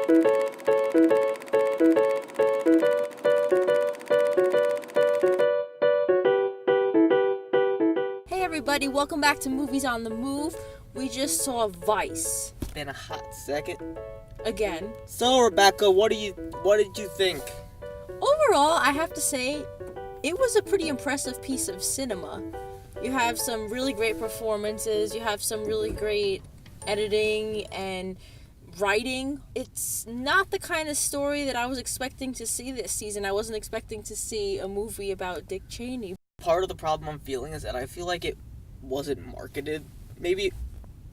Hey everybody, welcome back to Movies on the Move. We just saw Vice. It's been a hot second. Again. So Rebecca, what did you think? Overall, I have to say, it was a pretty impressive piece of cinema. You have some really great performances, you have some really great editing and writing. It's not the kind of story that I was expecting to see this season. I wasn't expecting to see a movie about Dick Cheney. Part of the problem I'm feeling is that I feel like it wasn't marketed. Maybe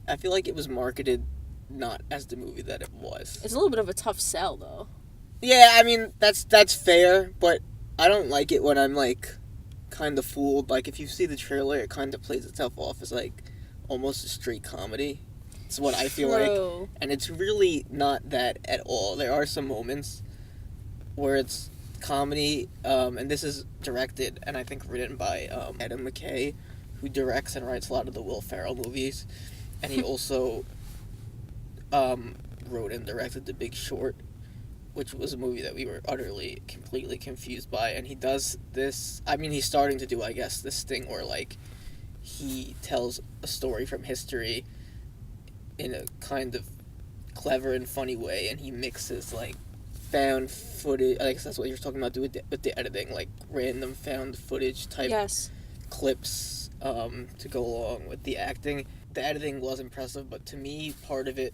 I feel like it was marketed not as the movie that it was. It's a little bit of a tough sell, though. Yeah, I mean, that's fair, but I don't like it when I'm, like, kind of fooled. Like, if you see the trailer, it kind of plays itself off as, like, almost a straight comedy. It's what I feel like. And it's really not that at all. There are some moments where it's comedy, and this is directed and I think written by Adam McKay, who directs and writes a lot of the Will Ferrell movies, and he also wrote and directed The Big Short, which was a movie that we were utterly, completely confused by. And he does this, I mean, he's starting to do, I guess, this thing where, like, he tells a story from history in a kind of clever and funny way, and he mixes, like, found footage, I guess that's what you're talking about, with the editing, like random found footage type clips to go along with the acting. The editing was impressive, but to me, part of it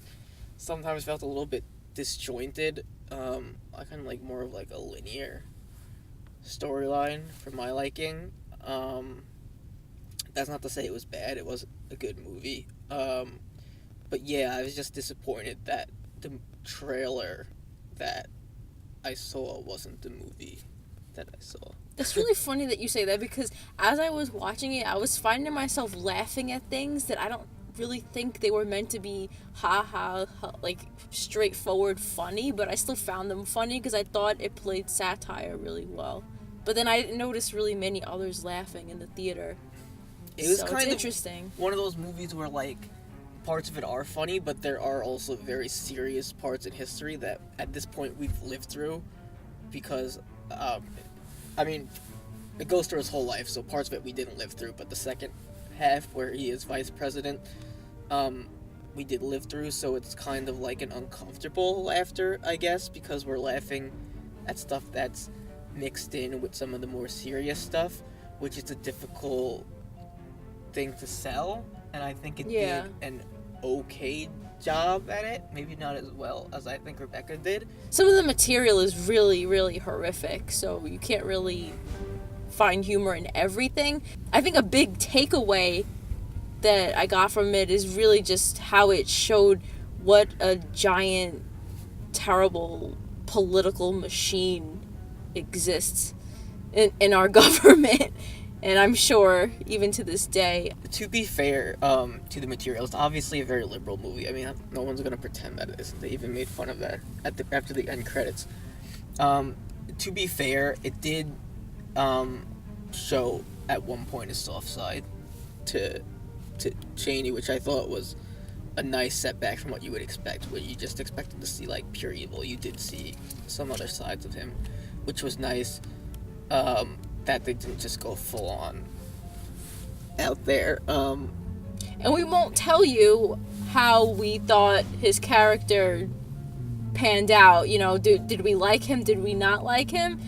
sometimes felt a little bit disjointed. I kind of like more of like a linear storyline for my liking. That's not to say it was bad, it was a good movie. But yeah, I was just disappointed that the trailer that I saw wasn't the movie that I saw. It's really funny that you say that, because as I was watching it, I was finding myself laughing at things that I don't really think they were meant to be like straightforward funny, but I still found them funny because I thought it played satire really well. But then I didn't notice really many others laughing in the theater. It was kind of interesting. One of those movies where, like, parts of it are funny, but there are also very serious parts in history that at this point we've lived through, because I mean, it goes through his whole life, so parts of it we didn't live through, but the second half where he is vice president, we did live through, so it's kind of like an uncomfortable laughter, I guess, because we're laughing at stuff that's mixed in with some of the more serious stuff, which is a difficult thing to sell. And I think it did an okay job at it. Maybe not as well as I think Rebecca did. Some of the material is really, really horrific, so you can't really find humor in everything. I think a big takeaway that I got from it is really just how it showed what a giant, terrible political machine exists in our government. And I'm sure, even to this day. To be fair to the material, it's obviously a very liberal movie. I mean, no one's going to pretend that it isn't. They even made fun of that after the end credits. To be fair, it did show at one point a soft side to Cheney, which I thought was a nice setback from what you would expect, where you just expected to see, like, pure evil. You did see some other sides of him, which was nice. That they didn't just go full on out there. And we won't tell you how we thought his character panned out. You know, did we like him? Did we not like him?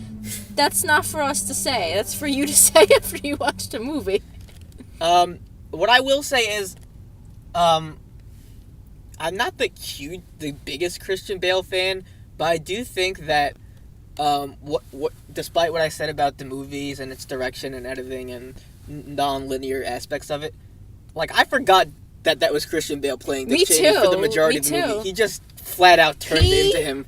That's not for us to say. That's for you to say after you watch the movie. What I will say is, I'm not the biggest Christian Bale fan, but I do think that despite what I said about the movies and its direction and editing and non-linear aspects of it, like, I forgot that was Christian Bale playing Dick Cheney for the majority of the movie. He just flat out turned into him.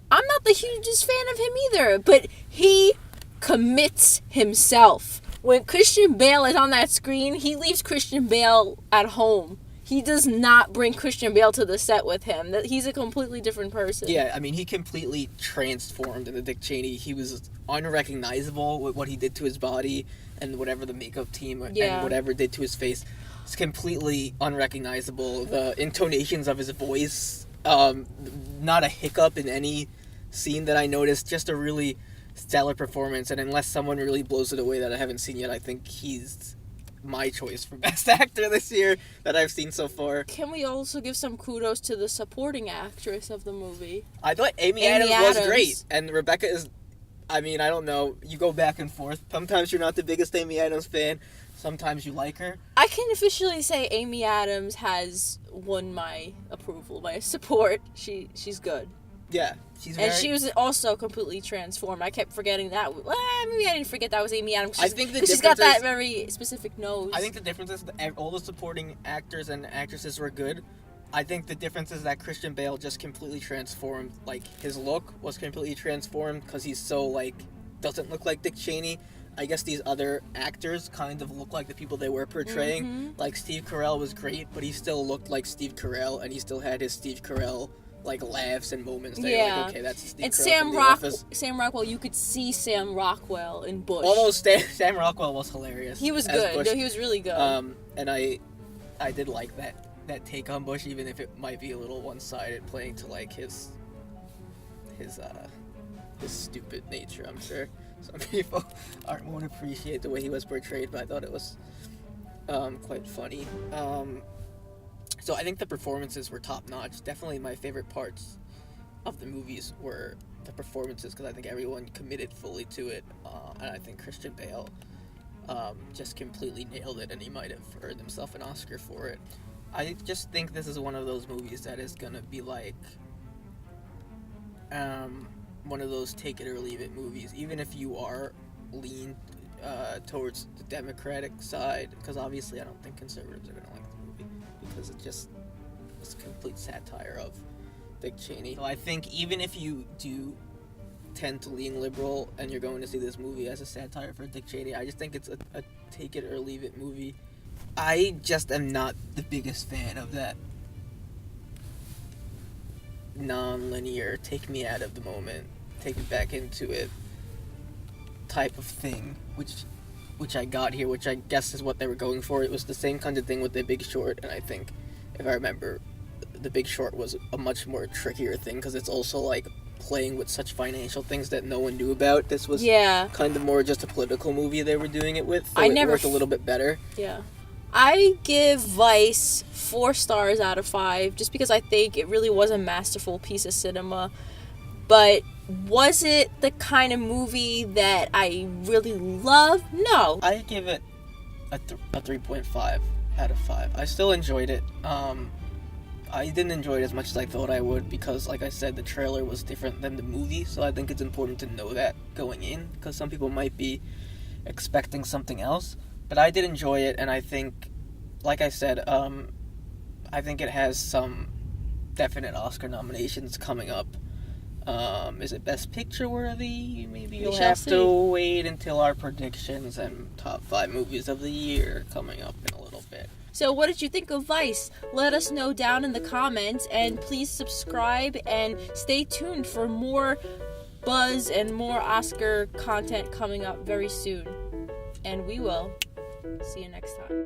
I'm not the hugest fan of him either, but he commits himself. When Christian Bale is on that screen, he leaves Christian Bale at home. He does not bring Christian Bale to the set with him. He's a completely different person. Yeah, I mean, he completely transformed into Dick Cheney. He was unrecognizable with what he did to his body and whatever the makeup team and whatever did to his face. It's completely unrecognizable. The intonations of his voice, not a hiccup in any scene that I noticed. Just a really stellar performance. And unless someone really blows it away that I haven't seen yet, I think he's my choice for Best Actor this year that I've seen so far. Can we also give some kudos to the supporting actress of the movie? I thought Amy Adams was great. And Rebecca is, I mean, I don't know. You go back and forth. Sometimes you're not the biggest Amy Adams fan. Sometimes you like her. I can officially say Amy Adams has won my approval, my support. She's good. Yeah, she's very... And she was also completely transformed. I kept forgetting that. Well, maybe I didn't forget that was Amy Adams. I think because she's got that very specific nose. I think the difference is that all the supporting actors and actresses were good. I think the difference is that Christian Bale just completely transformed. Like, his look was completely transformed because he's so, like, doesn't look like Dick Cheney. I guess these other actors kind of look like the people they were portraying. Mm-hmm. Like, Steve Carell was great, but he still looked like Steve Carell, and he still had his Steve Carell, like, laughs and moments that you're like, okay, that's Steve and Carell from The Office. Sam Rockwell, you could see Sam Rockwell in Bush. Almost Sam Rockwell was hilarious. He was good. No, he was really good. And I did like that take on Bush, even if it might be a little one-sided, playing to, like, his stupid nature, I'm sure. Some people won't appreciate the way he was portrayed, but I thought it was quite funny. So I think the performances were top-notch. Definitely my favorite parts of the movies were the performances, because I think everyone committed fully to it. And I think Christian Bale just completely nailed it, and he might have earned himself an Oscar for it. I just think this is one of those movies that is going to be like one of those take it or leave it movies, even if you are lean towards the Democratic side, because obviously I don't think conservatives are going to like the movie, because it just was a complete satire of Dick Cheney. So I think even if you do tend to lean liberal and you're going to see this movie as a satire for Dick Cheney, I just think it's a take it or leave it movie. I just am not the biggest fan of that non-linear, take me out of the moment, take me back into it type of thing, which I got here, which I guess is what they were going for. It was the same kind of thing with The Big Short, and I think, if I remember, The Big Short was a much more trickier thing, because it's also, like, playing with such financial things that no one knew about. This was kind of more just a political movie they were doing it with, so it worked a little bit better. Yeah. I give Vice 4 stars out of 5, just because I think it really was a masterful piece of cinema. But was it the kind of movie that I really love? No. I give it a 3.5 out of 5. I still enjoyed it. I didn't enjoy it as much as I thought I would, because, like I said, the trailer was different than the movie, so I think it's important to know that going in, because some people might be expecting something else. But I did enjoy it, and I think, like I said, I think it has some definite Oscar nominations coming up. Is it Best Picture worthy? Maybe you'll have to wait until our predictions and top 5 movies of the year coming up in a little bit. So what did you think of Vice? Let us know down in the comments, and please subscribe and stay tuned for more buzz and more Oscar content coming up very soon. And we will see you next time.